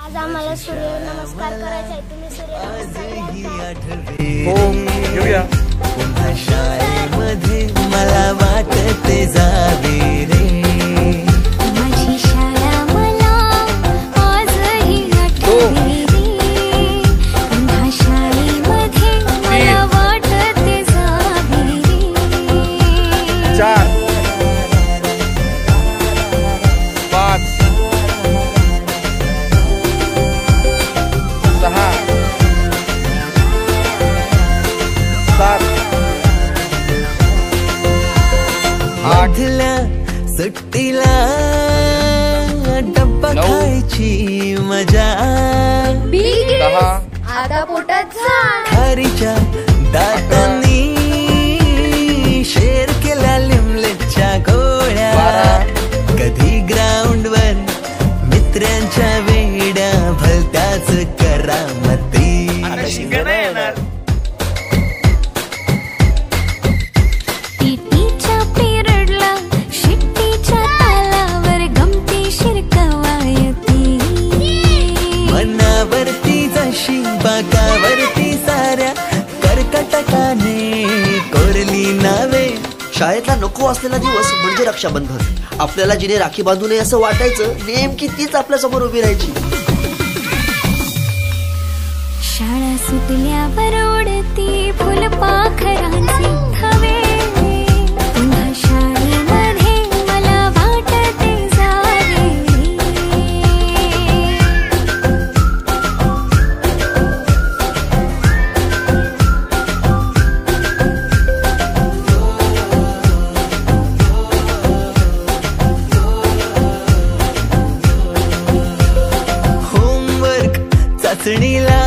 आज आम्हाला सूर्य नमस्कार करायचा आहे. तुम्ही सूर्य घेऊया. पुन्हा शाळेमध्ये मला वाटते जावे रे. माझी शाळा मला आजही आठवते रे. पुन्हा शाळेमध्ये मला वाटते जावे रे. 4 5 6 7 आठल्या सुट्टीला डब्बा खायची मजा. 10 आता पोटात झाड. खारीच्या दातांनी शेर केल्या लिमलेच्या गोळ्या. कधी ग्राउंडवर मित्रांच्या वेड्या भलत्याच करामती. पीटीच्या पिरियडला शिट्टीच्या तालावर गमती शिरकवायती. मनावरती जशी बागावरती साऱ्या कर्कटकाने कोरली नावे. शाळेतला नको असलेला दिवस म्हणजे रक्षाबंधन. आपल्याला जिने राखी बांधू नये असं वाटायचं, नेमकी तीच आपल्या समोर उभी राहायची. शाळा सुटल्यावर उडती फुलपाखरांचे थवे. पुन्हा शाळेमध्ये मला वाटते जावे. होमवर्क चाचणीला